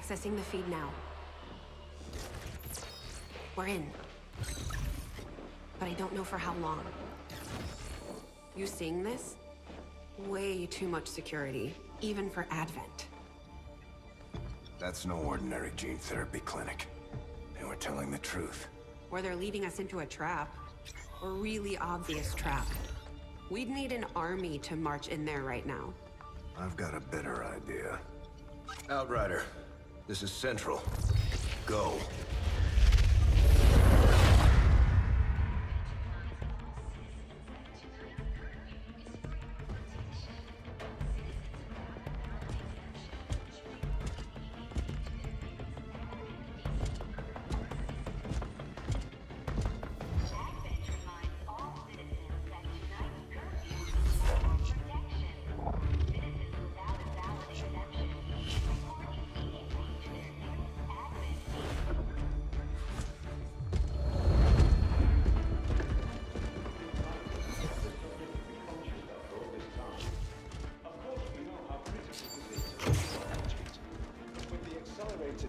Accessing the feed now. We're in. But I don't know for how long. You seeing this? Way too much security, even for Advent. That's no ordinary gene therapy clinic. And we're telling the truth. Or they're leading us into a trap. A really obvious trap. We'd need an army to march in there right now. I've got a better idea. Outrider, this is Central. Go.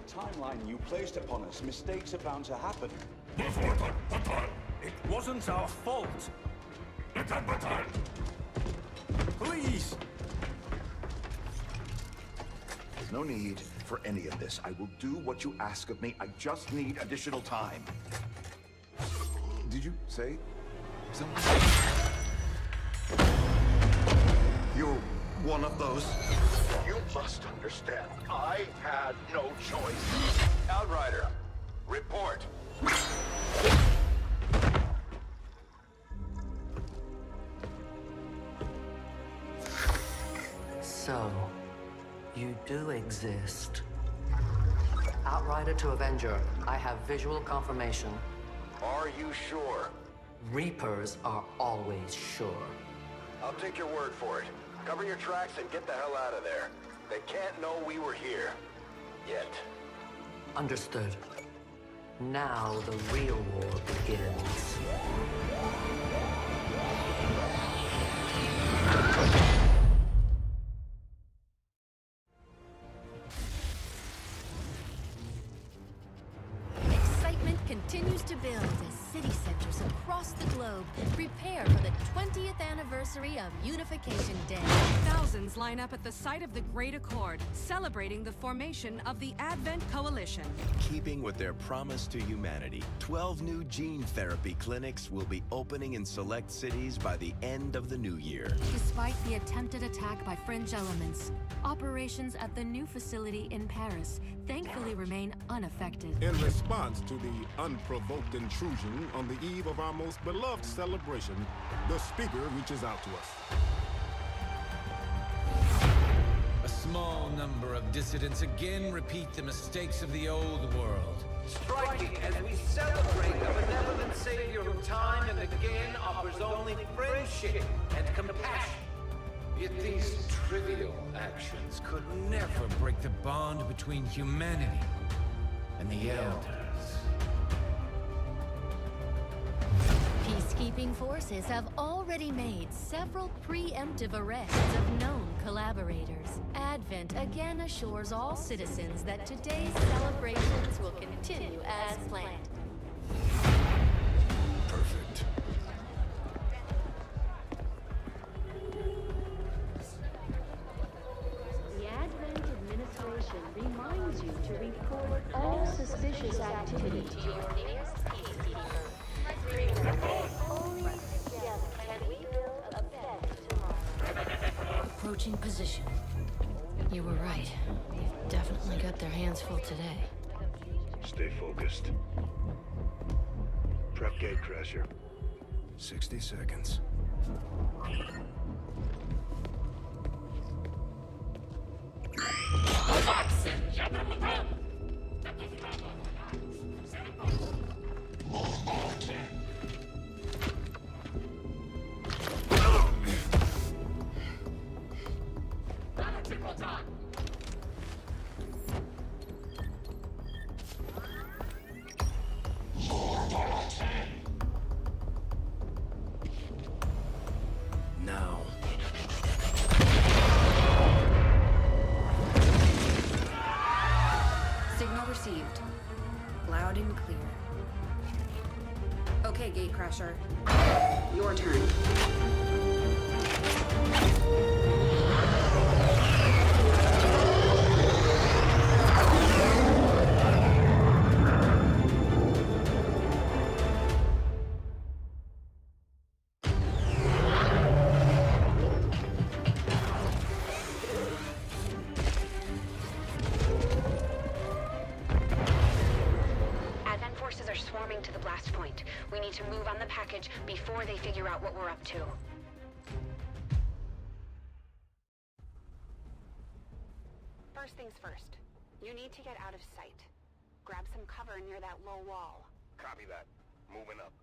Timeline you placed upon us, mistakes are bound to happen. It wasn't our fault. Please! There's no need for any of this. I will do what you ask of me. I just need additional time. Did you say something? You're one of those. You must understand, I had no choice. Outrider, report. So, you do exist. Outrider to Avenger, I have visual confirmation. Are you sure? Reapers are always sure. I'll take your word for it. Cover your tracks and get the hell out of there. They can't know we were here. Yet. Understood. Now the real war begins. Excitement continues to build as city centers across the globe prepare for the 20th anniversary of Unification Day. Thousands line up at the site of the Great Accord, celebrating the formation of the Advent Coalition. Keeping with their promise to humanity, 12 new gene therapy clinics will be opening in select cities by the end of the new year. Despite the attempted attack by fringe elements, operations at the new facility in Paris thankfully remain unaffected. In response to the unprovoked intrusion on the eve of our most beloved celebration, the speaker reaches out to us. A small number of dissidents again repeat the mistakes of the old world. Striking as we celebrate a benevolent savior who time and again offers only friendship and compassion. Yet these trivial actions could never break the bond between humanity and the Elders. Peacekeeping forces have already made several preemptive arrests of known collaborators. Advent again assures all citizens that today's celebrations will continue as planned. Perfect. The Advent administration reminds you to report all suspicious activity to your nearest peacekeeper. Only together can we build a better tomorrow. Approaching position. You were right. They've definitely got their hands full today. Stay focused. Prep Gatecrasher. 60 seconds. Now. Signal received. Loud and clear. Okay, Gatecrasher. Your turn. Advent forces are swarming to the blast point. We need to move on the package before they figure out what we're up to. First things first. You need to get out of sight. Grab some cover near that low wall. Copy that. Moving up.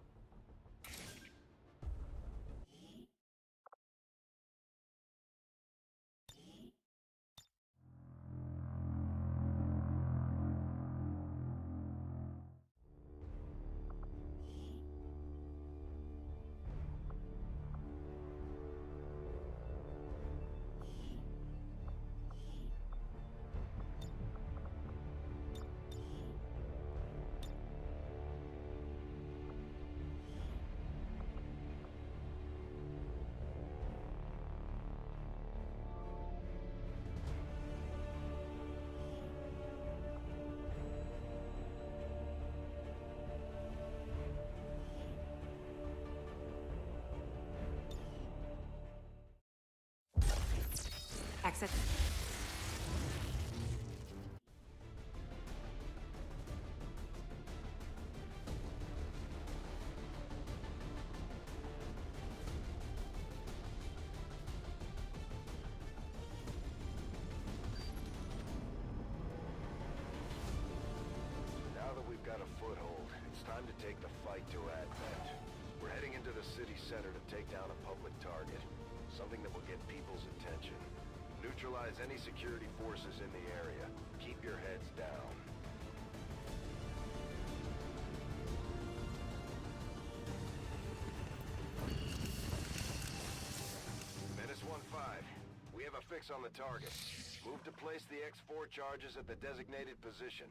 Exit. Now that we've got a foothold, it's time to take the fight to Advent. We're heading into the city center to take down a public target. Something that will get people's attention. Neutralize any security forces in the area. Keep your heads down. Menace 1-5. We have a fix on the target. Move to place the X4 charges at the designated position.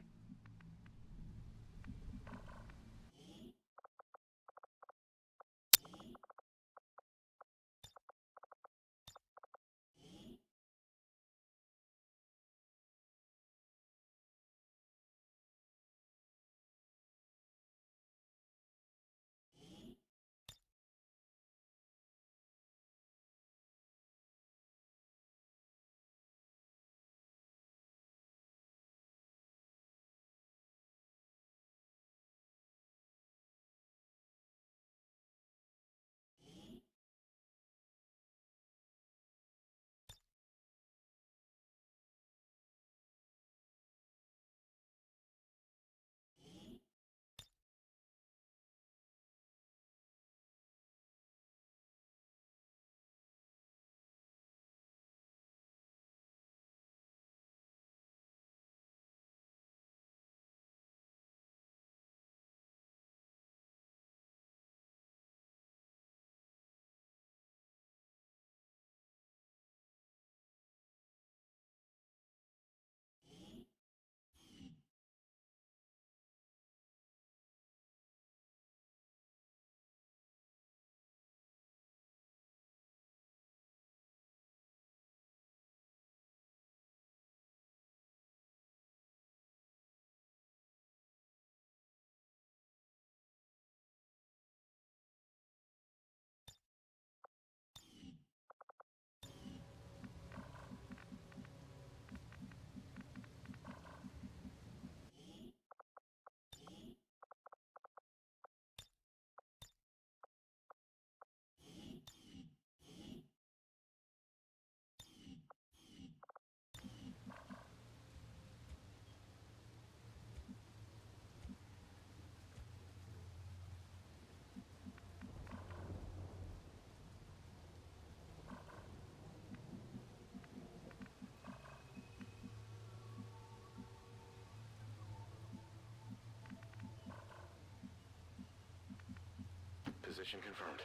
Position confirmed.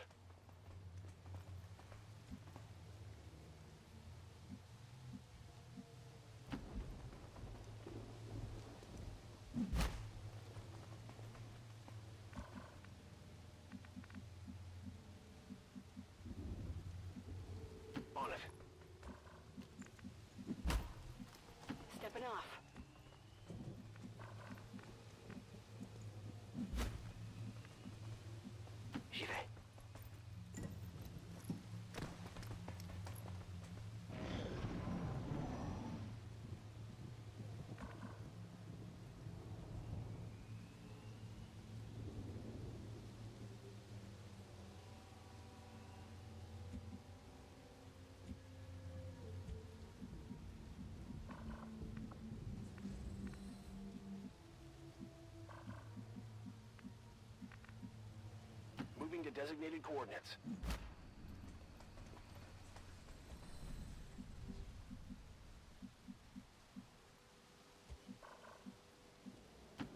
designated coordinates.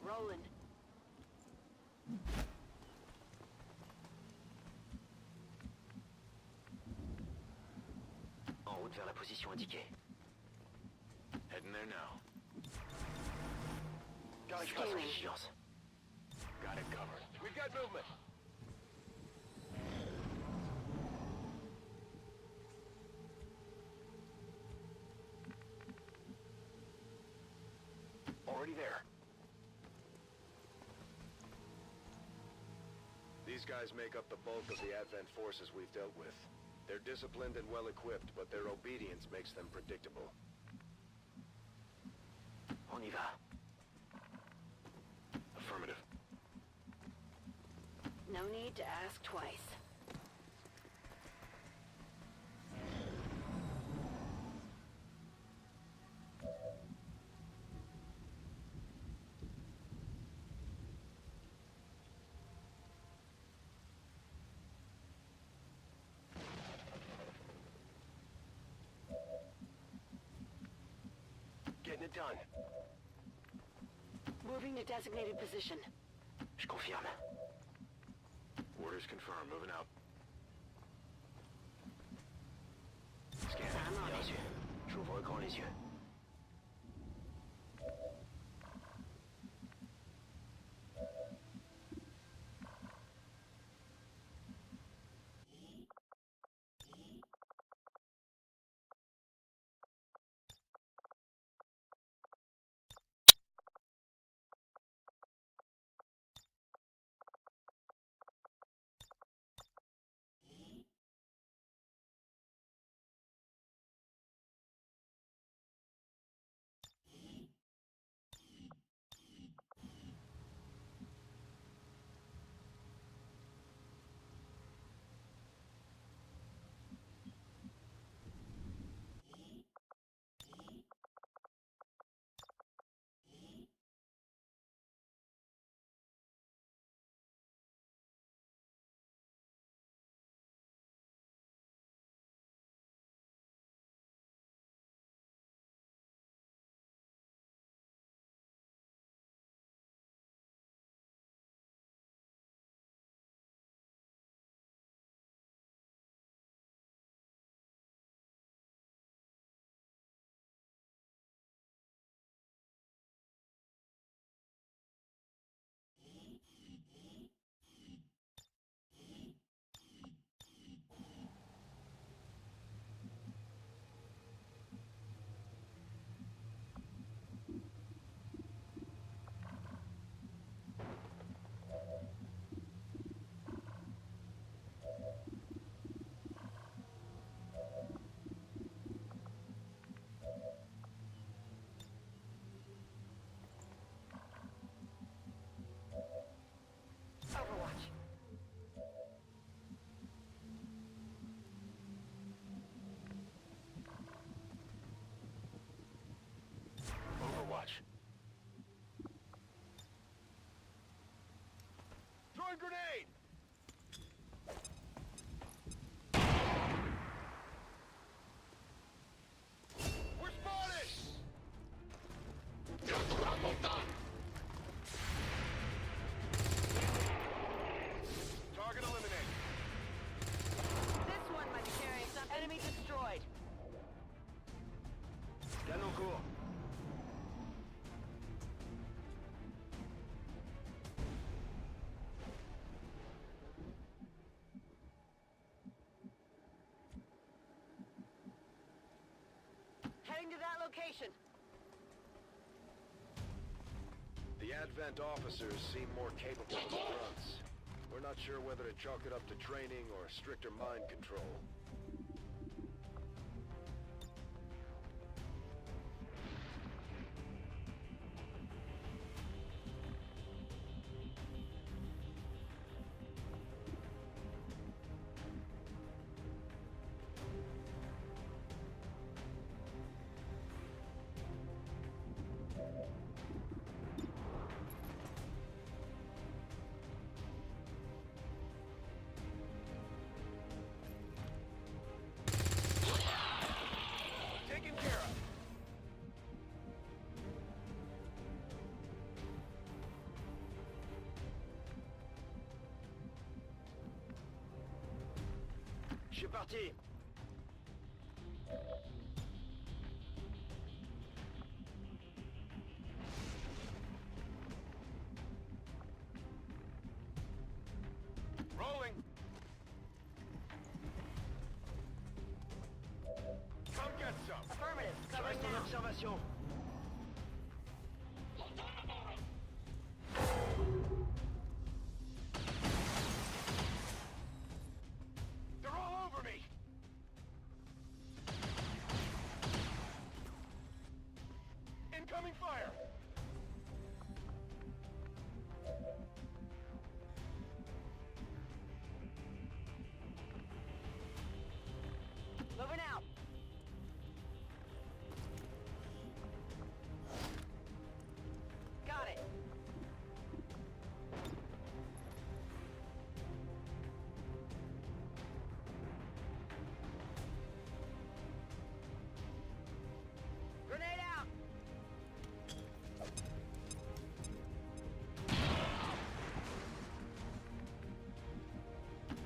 Roland. En route vers la position indiquée. Heading there now. Got it covered. Vigilance. Got it covered. We've got movement. Already there. These guys make up the bulk of the Advent forces we've dealt with. They're disciplined and well-equipped, but their obedience makes them predictable. On y va. Affirmative. No need to ask twice. Getting it done. Moving to designated position. Je confirme. Orders confirmed. Moving out. Scan. Bien reçu. J'ouvre grand les yeux. Throwing grenade! We're spotted! Target eliminated. This one might be carrying something. Enemy destroyed. Got no cool. Heading to that location. The Advent officers seem more capable than the grunts. We're not sure whether to chalk it up to training or stricter mind control. Je suis parti. Rolling. Come get some. Affirmative. Je Covering reste en now. observation. They're all over me. Incoming fire. Moving out. Got it. Grenade out.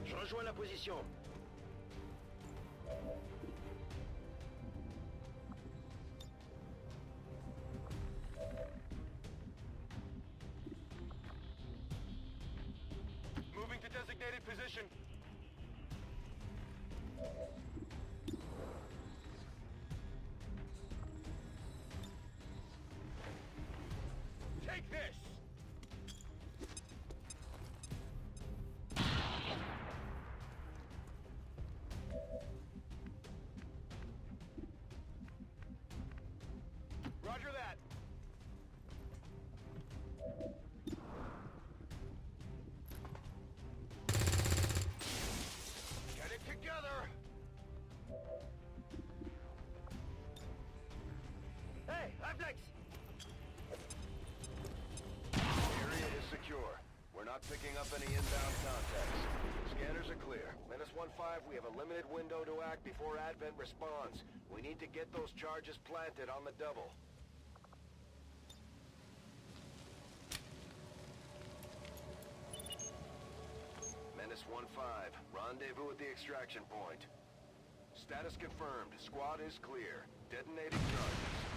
Je rejoins la position. Moving to designated position. Take this! Roger that. Get it together! Hey, reflex! Area is secure. We're not picking up any inbound contacts. Scanners are clear. Menace 1-5, we have a limited window to act before Advent responds. We need to get those charges planted on the double. Menace 1-5, rendezvous at the extraction point. Status confirmed. Squad is clear. Detonating charges.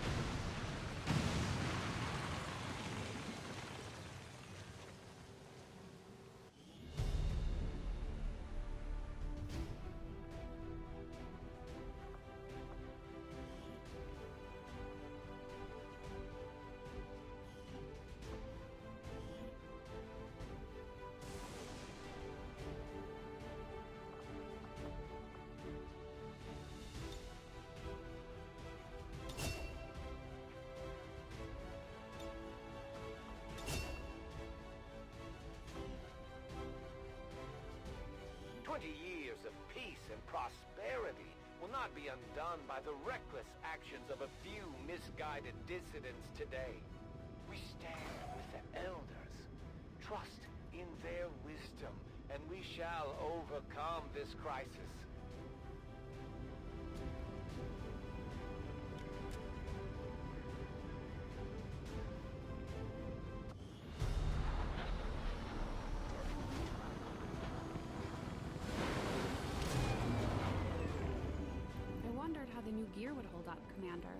Years of peace and prosperity will not be undone by the reckless actions of a few misguided dissidents today. We stand with the elders, trust in their wisdom, and we shall overcome this crisis. The new gear would hold up, Commander.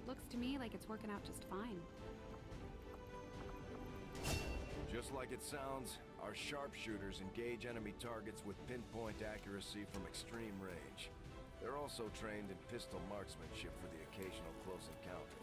Looks to me like it's working out just fine. Just like it sounds, our sharpshooters engage enemy targets with pinpoint accuracy from extreme range. They're also trained in pistol marksmanship for the occasional close encounter.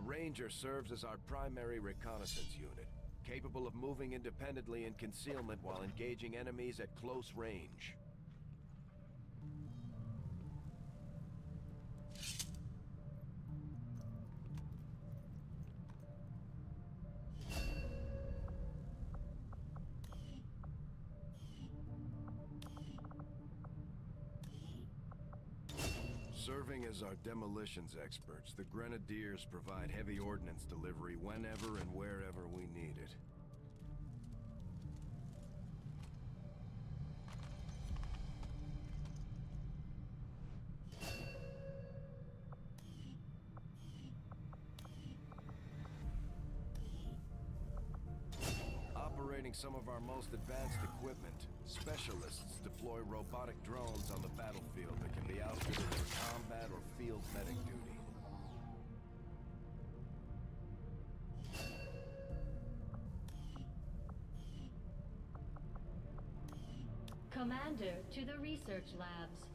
Ranger serves as our primary reconnaissance unit, capable of moving independently in concealment while engaging enemies at close range. Serving as our demolitions experts, the Grenadiers provide heavy ordnance delivery whenever and wherever we need it. training some of our most advanced equipment. Specialists deploy robotic drones on the battlefield that can be outfitted for combat or field medic duty. Commander, to the research labs.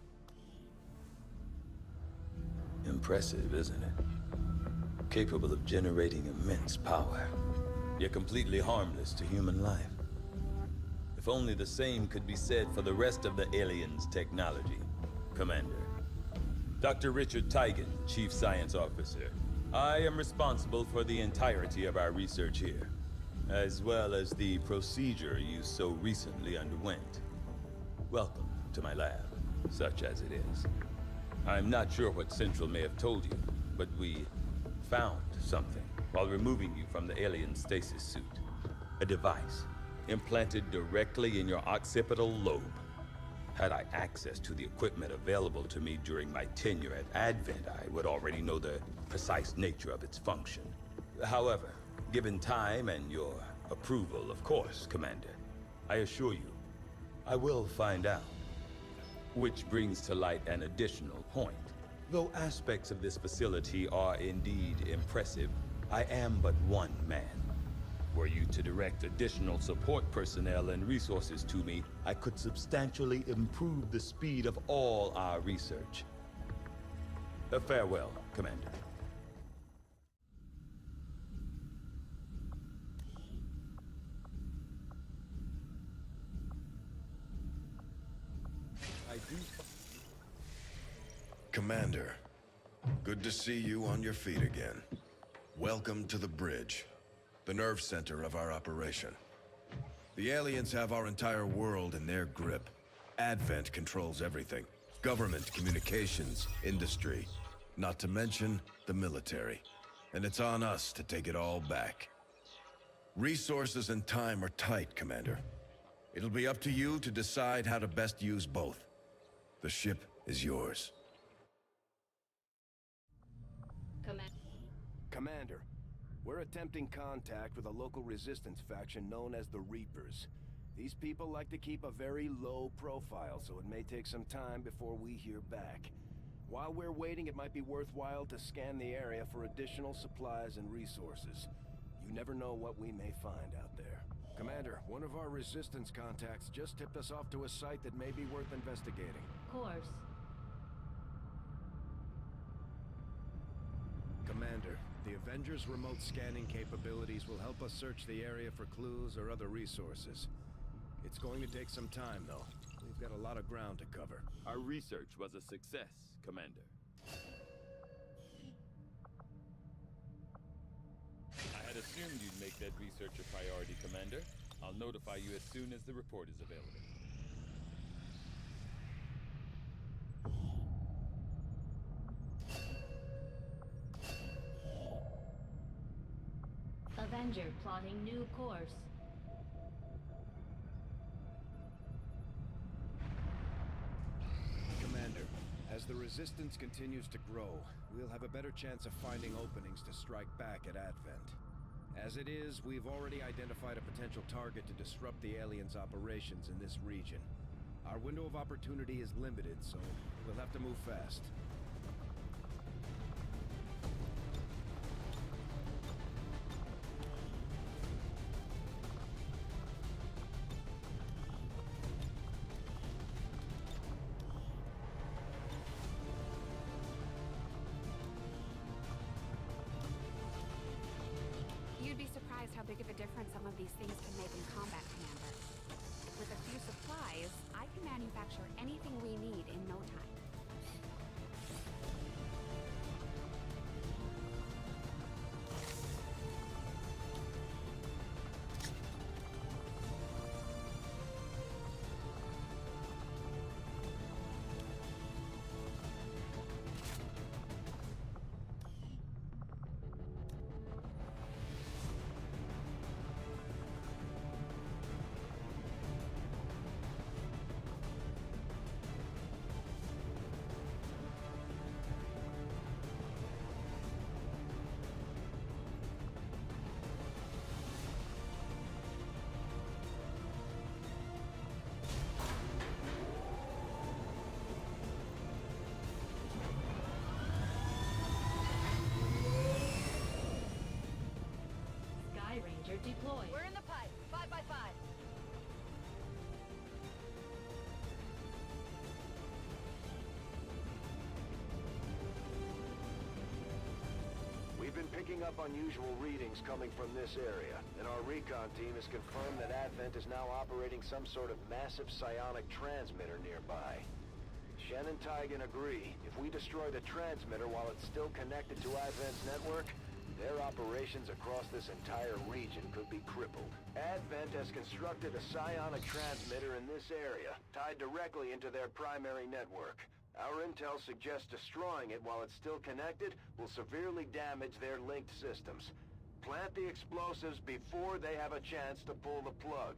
Impressive, isn't it? Capable of generating immense power, yet completely harmless to human life. If only the same could be said for the rest of the aliens' technology, Commander. Dr. Richard Tigan, Chief Science Officer. I am responsible for the entirety of our research here, as well as the procedure you so recently underwent. Welcome to my lab, such as it is. I'm not sure what Central may have told you, but we found something while removing you from the alien stasis suit. A device implanted directly in your occipital lobe. Had I access to the equipment available to me during my tenure at Advent, I would already know the precise nature of its function. However, given time and your approval, of course, Commander, I assure you, I will find out. Which brings to light an additional point. Though aspects of this facility are indeed impressive, I am but one man. Were you to direct additional support personnel and resources to me, I could substantially improve the speed of all our research. Farewell, Commander. Commander, good to see you on your feet again. Welcome to the bridge, the nerve center of our operation. The aliens have our entire world in their grip. Advent controls everything. Government, communications, industry, not to mention the military. And it's on us to take it all back. Resources and time are tight, Commander. It'll be up to you to decide how to best use both. The ship is yours. Commander, we're attempting contact with a local resistance faction known as the Reapers. These people like to keep a very low profile, so it may take some time before we hear back. While we're waiting, it might be worthwhile to scan the area for additional supplies and resources. You never know what we may find out there. Commander, one of our resistance contacts just tipped us off to a site that may be worth investigating. Of course. Commander, the Avengers' remote scanning capabilities will help us search the area for clues or other resources. It's going to take some time, though. We've got a lot of ground to cover. Our research was a success, Commander. I had assumed you'd make that research a priority, Commander. I'll notify you as soon as the report is available. Avenger plotting new course. Commander, as the Resistance continues to grow, we'll have a better chance of finding openings to strike back at Advent. As it is, we've already identified a potential target to disrupt the aliens' operations in this region. Our window of opportunity is limited, so we'll have to move fast. You'd be surprised how big of a difference some of these things can make in combat, Commander. With a few supplies, I can manufacture anything we need in no time. deployed. We're in the pipe. 5 by 5. We've been picking up unusual readings coming from this area, and our recon team has confirmed that Advent is now operating some sort of massive psionic transmitter nearby. Shen and Tygan agree, if we destroy the transmitter while it's still connected to Advent's network, their operations across this entire region could be crippled. Advent has constructed a psionic transmitter in this area, tied directly into their primary network. Our intel suggests destroying it while it's still connected will severely damage their linked systems. Plant the explosives before they have a chance to pull the plug.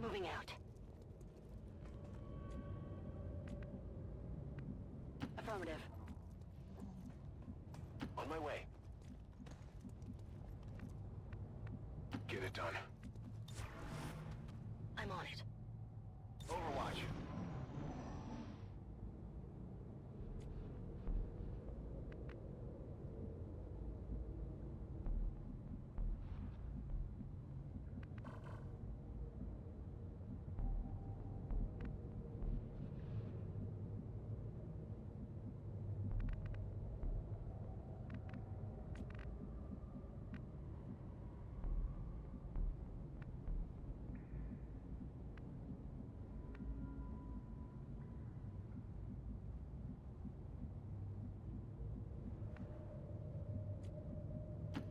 Moving out. Affirmative. On my way. Get it done. I'm on it. Overwatch.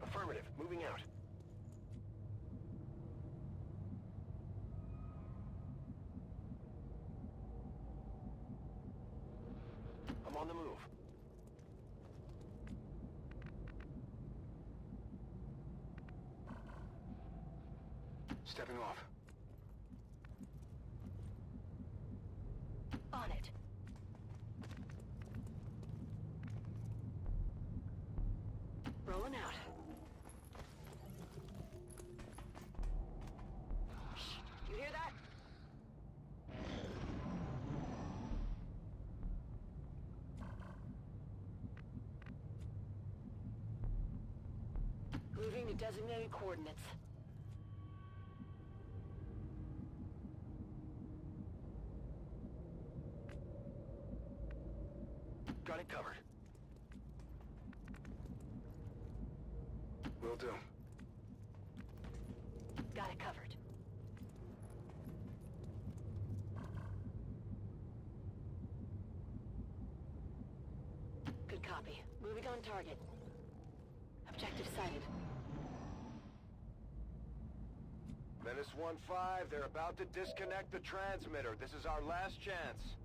Affirmative. Moving out. I'm on the move. Stepping off. On it. Rolling out. You hear that? Moving to designated coordinates. Got it covered. Will do. Got it covered. Good copy. Moving on target. Objective sighted. Menace 1-5, they're about to disconnect the transmitter. This is our last chance.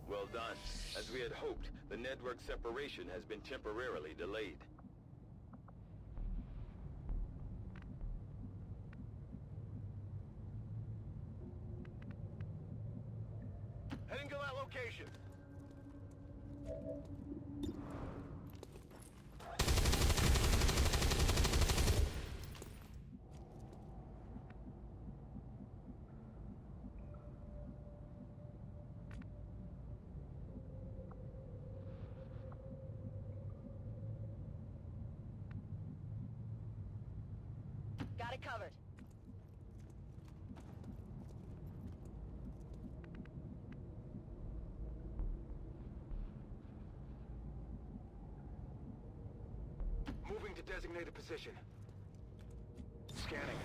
Well done. As we had hoped, the network separation has been temporarily delayed. Heading to that location. Got it covered. Moving to designated position. Scanning.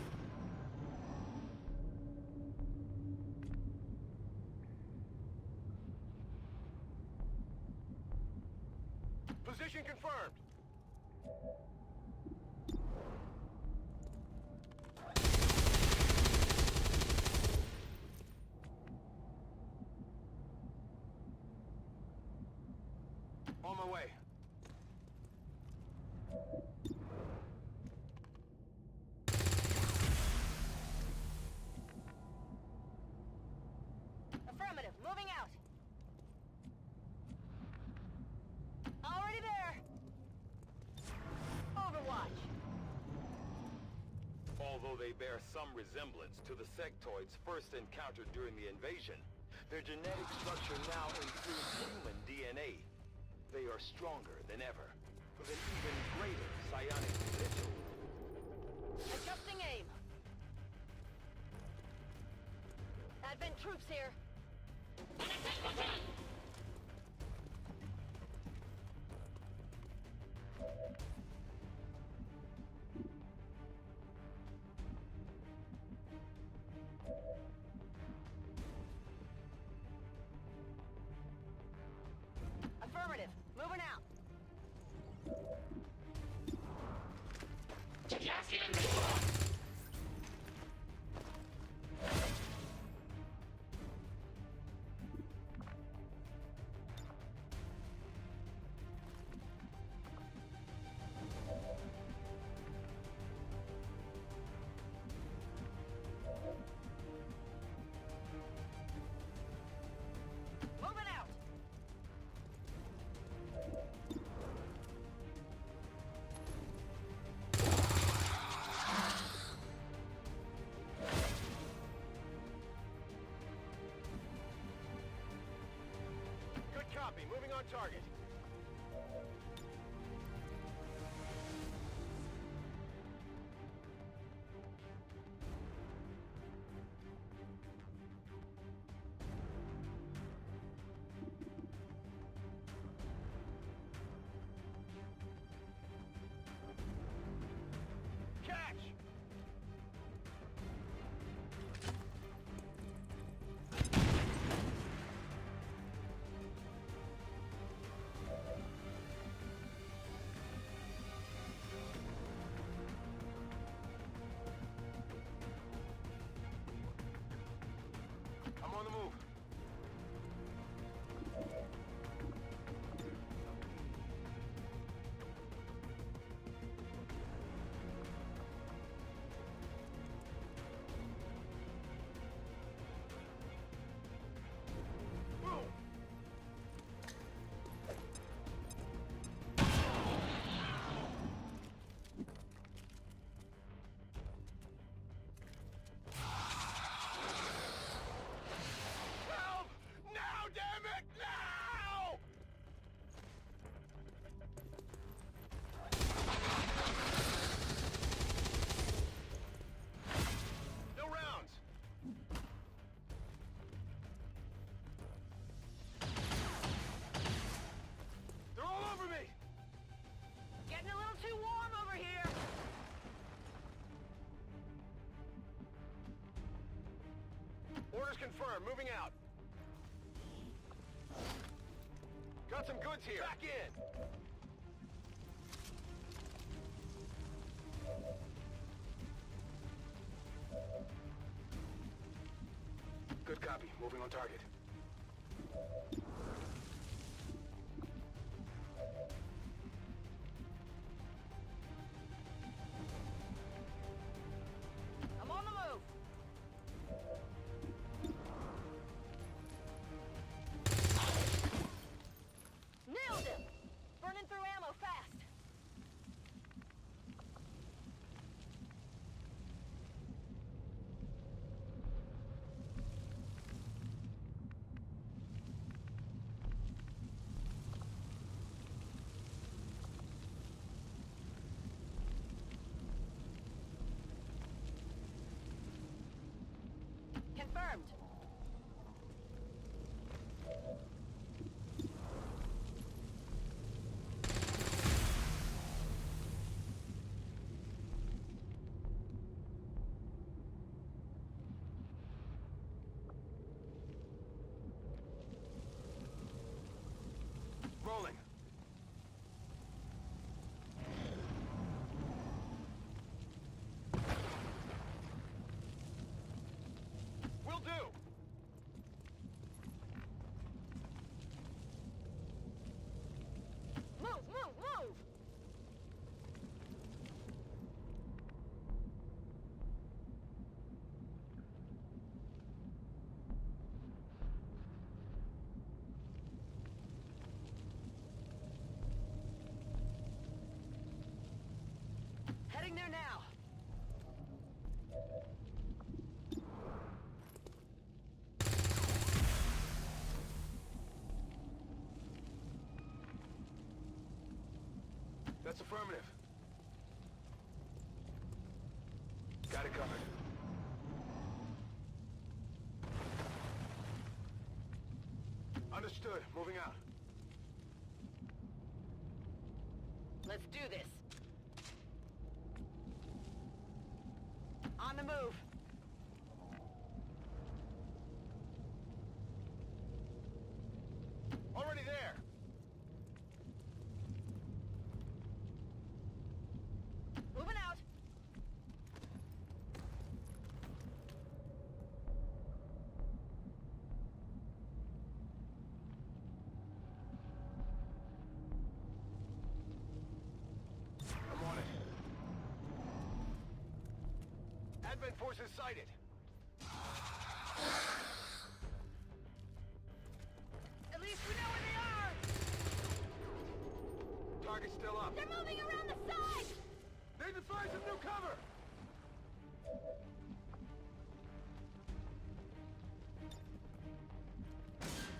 Position confirmed. On my way. Affirmative. Moving out. Already there. Overwatch. Although they bear some resemblance to the sectoids first encountered during the invasion, their genetic structure now includes human DNA. They are stronger than ever, with an even greater psionic potential. Adjusting aim. Advent troops here. Affirmative. Moving out. on target. Catch! I'm on the move. Boom! Help! Now, damn it! Now! No rounds. They're all over me. Getting a little too warm over here. Orders confirmed. Moving out. Got some goods here. Back in. Good copy. Moving on target. I'm on the move. Nailed him! Burning through ammo fast. Confirmed. Rolling. Will do. Move, move, move! Heading there now. That's affirmative. Got it covered. Understood. Moving out. Let's do this. On the move. Already there. Moving out. I'm on it. Advent forces sighted. At least we know where they are. Target's still up. They're moving around the side. Need to find some new cover.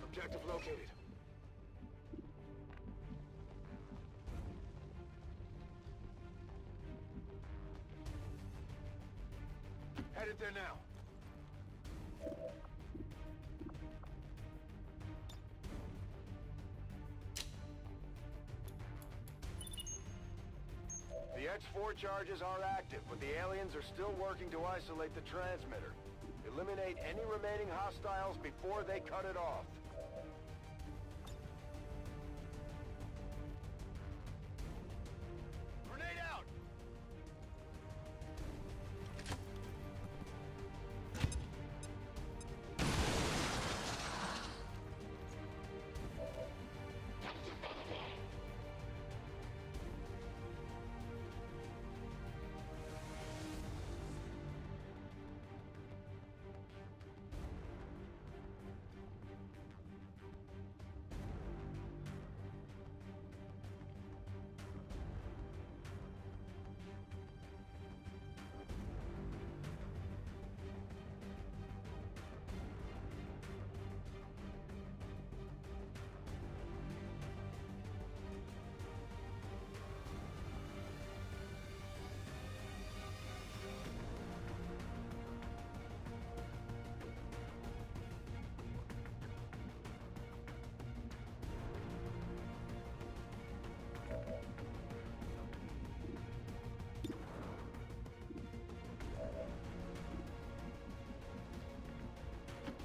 Objective located. Headed there now. The X4 charges are active, but the aliens are still working to isolate the transmitter. Eliminate any remaining hostiles before they cut it off. Grenade out!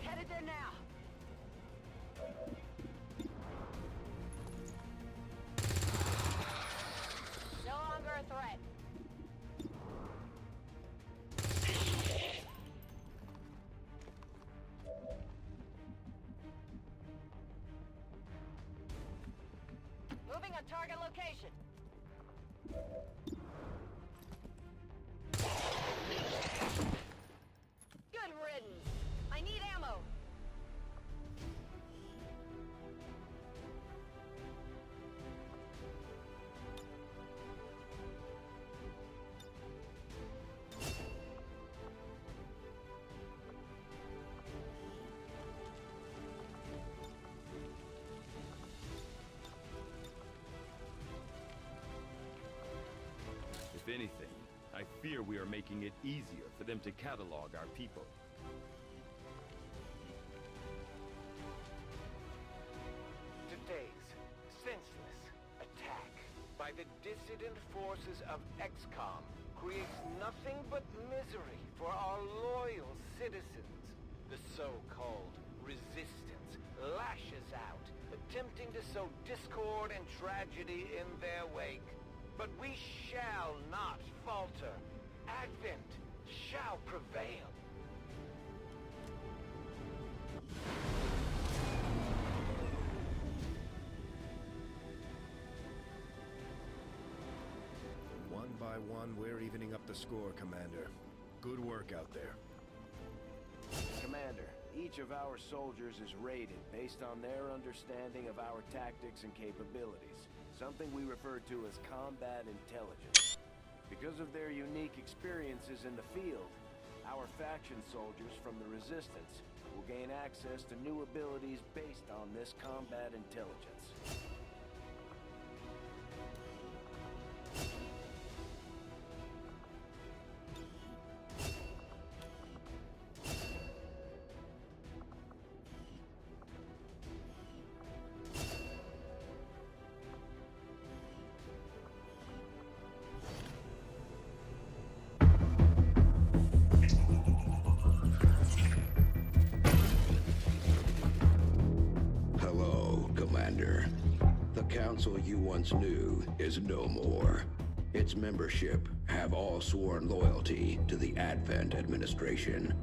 Headed there now. No longer a threat. Moving on target location. Good riddance. I need ammo. If anything, I fear we are making it easier for them to catalog our people. Today's senseless attack by the dissident forces of Xcom creates nothing but misery for our loyal citizens. The so-called resistance lashes out, attempting to sow discord and tragedy in their wake. But we shall not falter. Advent shall prevail. One by one, we're evening up the score, Commander. Good work out there. Commander, each of our soldiers is rated based on their understanding of our tactics and capabilities, something we refer to as combat intelligence. Because of their unique experiences in the field, our faction soldiers from the Resistance will gain access to new abilities based on this combat intelligence. The council you once knew is no more. Its membership have all sworn loyalty to the Advent administration.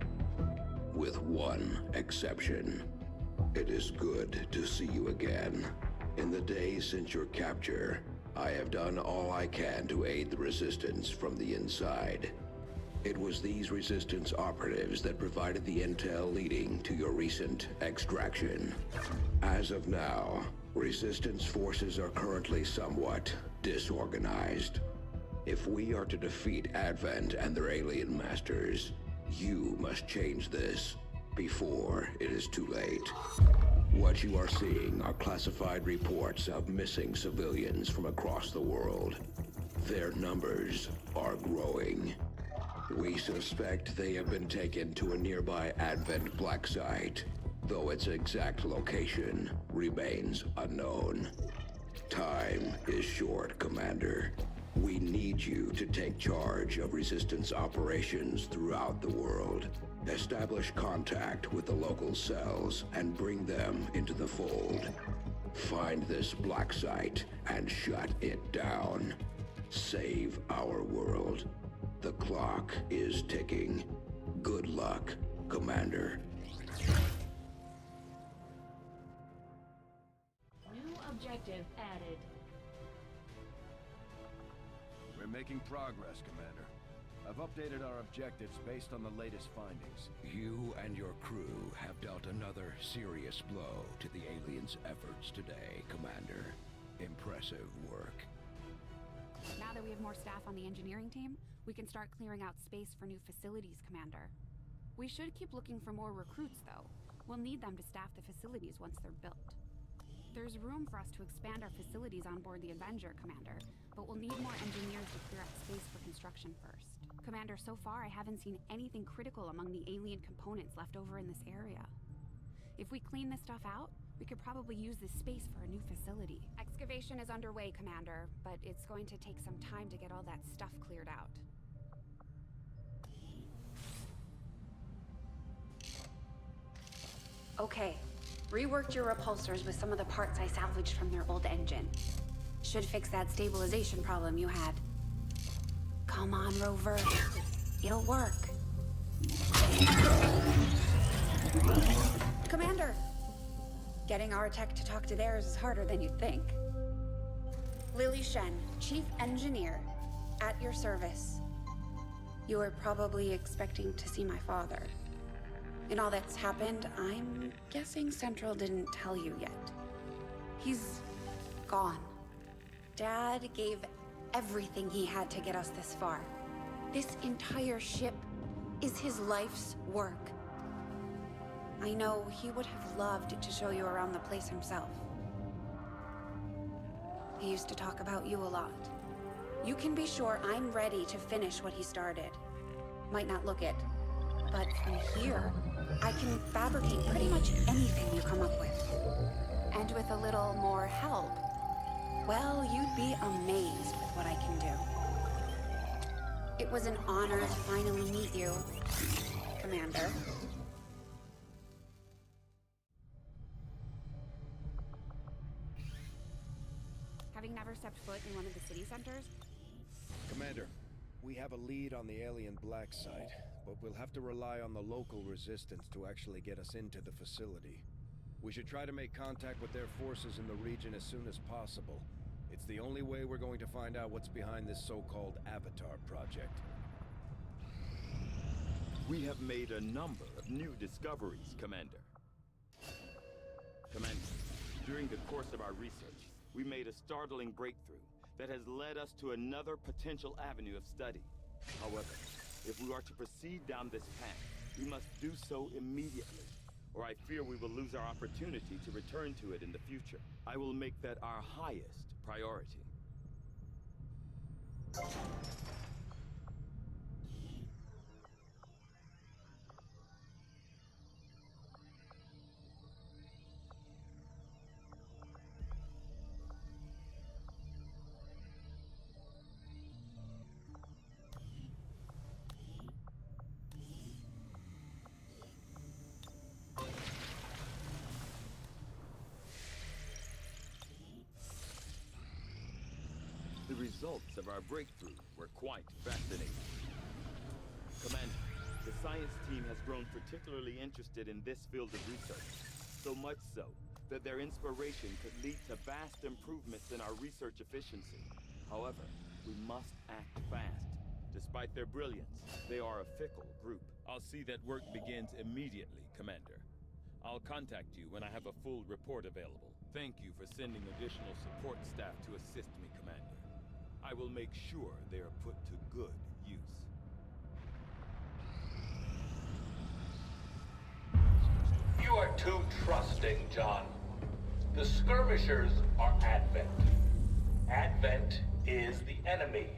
With one exception. It is good to see you again. In the days since your capture, I have done all I can to aid the Resistance from the inside. It was these Resistance operatives that provided the intel leading to your recent extraction. As of now, Resistance forces are currently somewhat disorganized. If we are to defeat Advent and their alien masters, you must change this before it is too late. What you are seeing are classified reports of missing civilians from across the world. Their numbers are growing. We suspect they have been taken to a nearby Advent black site, though its exact location remains unknown. Time is short, Commander. We need you to take charge of Resistance operations throughout the world. Establish contact with the local cells and bring them into the fold. Find this black site and shut it down. Save our world. The clock is ticking. Good luck, Commander. New objective added. We're making progress, Commander. I've updated our objectives based on the latest findings. You and your crew have dealt another serious blow to the aliens' efforts today, Commander. Impressive work. Now that we have more staff on the engineering team, we can start clearing out space for new facilities, Commander. We should keep looking for more recruits, though. We'll need them to staff the facilities once they're built. There's room for us to expand our facilities on board the Avenger, Commander, but we'll need more engineers to clear out space for construction first. Commander, so far I haven't seen anything critical among the alien components left over in this area. If we clean this stuff out, we could probably use this space for a new facility. Excavation is underway, Commander, but it's going to take some time to get all that stuff cleared out. Okay, reworked your repulsors with some of the parts I salvaged from their old engine. Should fix that stabilization problem you had. Come on, Rover. It'll work. Commander! Getting our tech to talk to theirs is harder than you'd think. Lily Shen, Chief Engineer, at your service. You were probably expecting to see my father. In all that's happened, I'm guessing Central didn't tell you yet. He's gone. Dad gave everything he had to get us this far. This entire ship is his life's work. I know he would have loved to show you around the place himself. He used to talk about you a lot. You can be sure I'm ready to finish what he started. Might not look it, but from here, I can fabricate pretty much anything you come up with. And with a little more help, well, you'd be amazed with what I can do. It was an honor to finally meet you, Commander. Having never stepped foot in one of the city centers, Commander, we have a lead on the alien black site, but we'll have to rely on the local resistance to actually get us into the facility. We should try to make contact with their forces in the region as soon as possible. It's the only way we're going to find out what's behind this so-called Avatar project. We have made a number of new discoveries, Commander. Commander, during the course of our research, we made a startling breakthrough that has led us to another potential avenue of study. However, if we are to proceed down this path, we must do so immediately, or I fear we will lose our opportunity to return to it in the future. I will make that our highest priority. The results of our breakthrough were quite fascinating. Commander, the science team has grown particularly interested in this field of research, so much so that their inspiration could lead to vast improvements in our research efficiency. However, we must act fast. Despite their brilliance, they are a fickle group. I'll see that work begins immediately, Commander. I'll contact you when I have a full report available. Thank you for sending additional support staff to assist me, Commander. I will make sure they are put to good use. You are too trusting, John. The skirmishers are Advent. Advent is the enemy.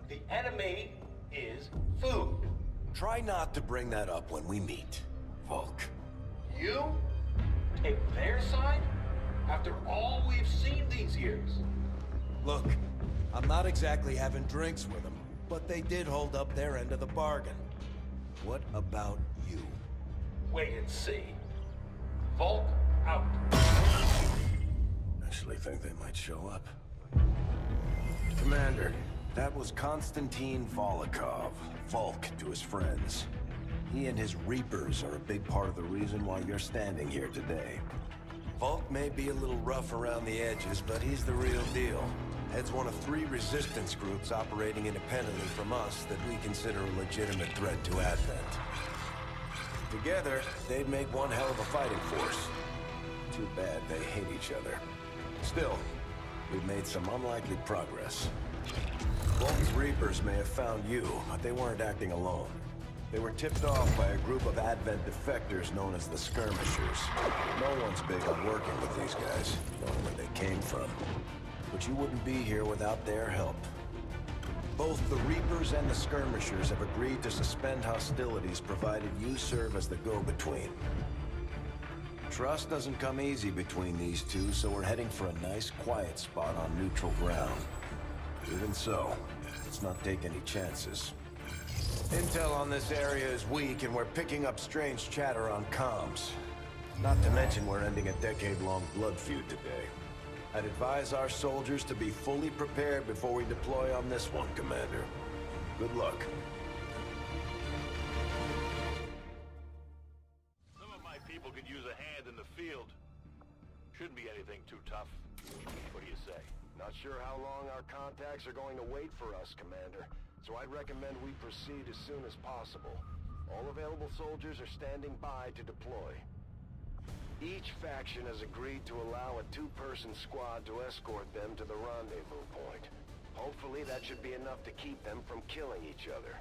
The enemy is food. Try not to bring that up when we meet, Volk. You take their side after all we've seen these years? Look, I'm not exactly having drinks with them, but they did hold up their end of the bargain. What about you? Wait and see. Volk out. Actually think they might show up. Commander, that was Konstantin Volokov, Volk to his friends. He and his Reapers are a big part of the reason why you're standing here today. Volk may be a little rough around the edges, but he's the real deal. Heads one of 3 resistance groups operating independently from us that we consider a legitimate threat to Advent. Together, they'd make one hell of a fighting force. Too bad they hate each other. Still, we've made some unlikely progress. Volk's Reapers may have found you, but they weren't acting alone. They were tipped off by a group of Advent defectors known as the Skirmishers. No one's big on working with these guys, knowing where they came from. But you wouldn't be here without their help. Both the Reapers and the Skirmishers have agreed to suspend hostilities provided you serve as the go-between. Trust doesn't come easy between these two, so we're heading for a nice, quiet spot on neutral ground. Even so, let's not take any chances. Intel on this area is weak, and we're picking up strange chatter on comms. Not to mention we're ending a decade-long blood feud today. I'd advise our soldiers to be fully prepared before we deploy on this one, Commander. Good luck. Some of my people could use a hand in the field. Shouldn't be anything too tough. What do you say? Not sure how long our contacts are going to wait for us, Commander. So I'd recommend we proceed as soon as possible. All available soldiers are standing by to deploy. Each faction has agreed to allow a 2-person squad to escort them to the rendezvous point. Hopefully that should be enough to keep them from killing each other.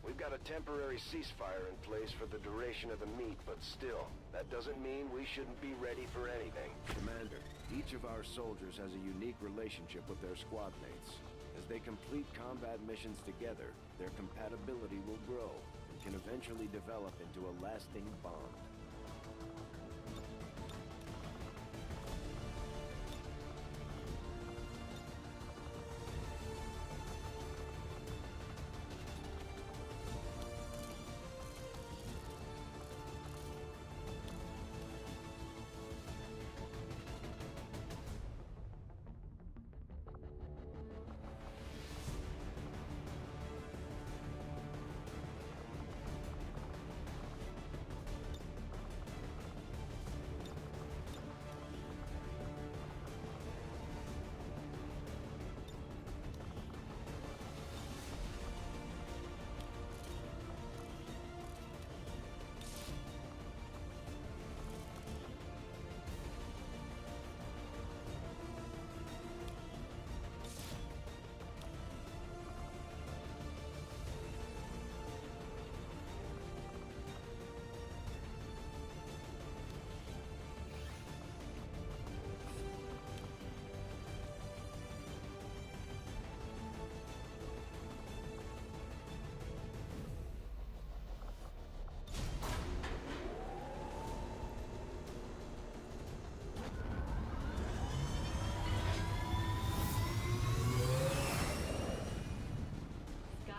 We've got a temporary ceasefire in place for the duration of the meet, but still, that doesn't mean we shouldn't be ready for anything. Commander, each of our soldiers has a unique relationship with their squad mates. As they complete combat missions together, their compatibility will grow and can eventually develop into a lasting bond.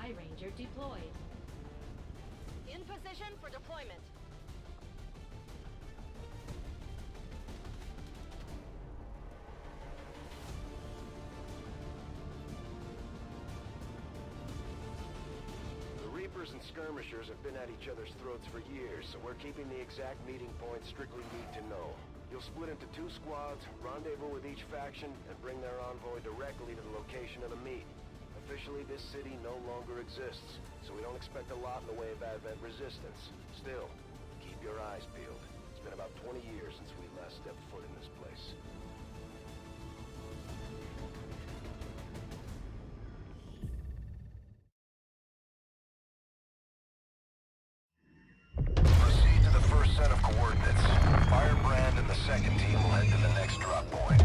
Ranger deployed. In position for deployment. The Reapers and Skirmishers have been at each other's throats for years, so we're keeping the exact meeting point strictly need to know. You'll split into 2 squads, rendezvous with each faction, and bring their envoy directly to the location of the meet. Officially, this city no longer exists, so we don't expect a lot in the way of Advent resistance. Still, keep your eyes peeled. It's been about 20 years since we last stepped foot in this place. Proceed to the first set of coordinates. Firebrand and the second team will head to the next drop point.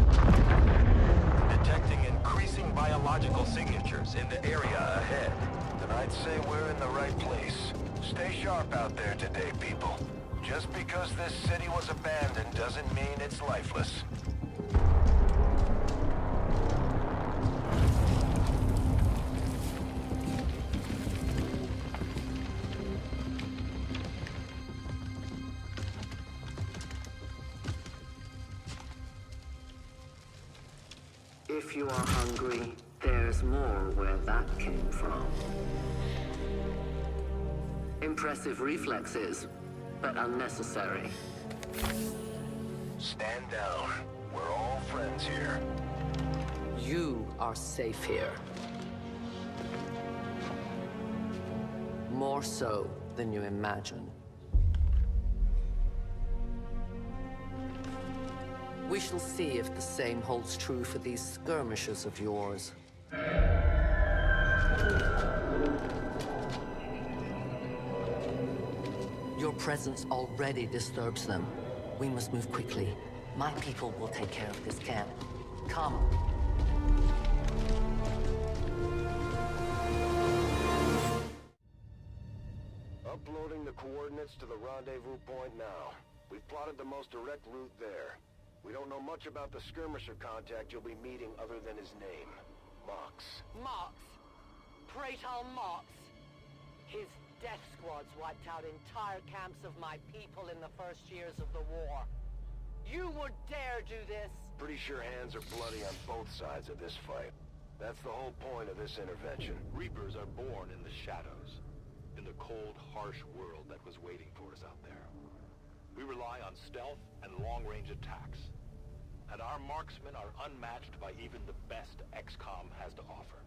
Detecting increasing biological signatures in the area ahead. Then I'd I'd say we're in the right place. Stay sharp out there today, people. Just because this city was abandoned doesn't mean it's lifeless. If you are hungry, there's more where that came from. Impressive reflexes, but unnecessary. Stand down. We're all friends here. You are safe here. More so than you imagine. We shall see if the same holds true for these skirmishes of yours. Your presence already disturbs them. We must move quickly. My people will take care of this camp. Come. Uploading the coordinates to the rendezvous point now. We've plotted the most direct route there. We don't know much about the skirmisher contact you'll be meeting other than his name. Mox. Mox. Praetor Mox. His death squads wiped out entire camps of my people in the first years of the war. You would dare do this? Pretty sure hands are bloody on both sides of this fight. That's the whole point of this intervention. Reapers are born in the shadows, in the cold, harsh world that was waiting for us out there. We rely on stealth and long-range attacks, and our marksmen are unmatched by even the best Xcom has to offer.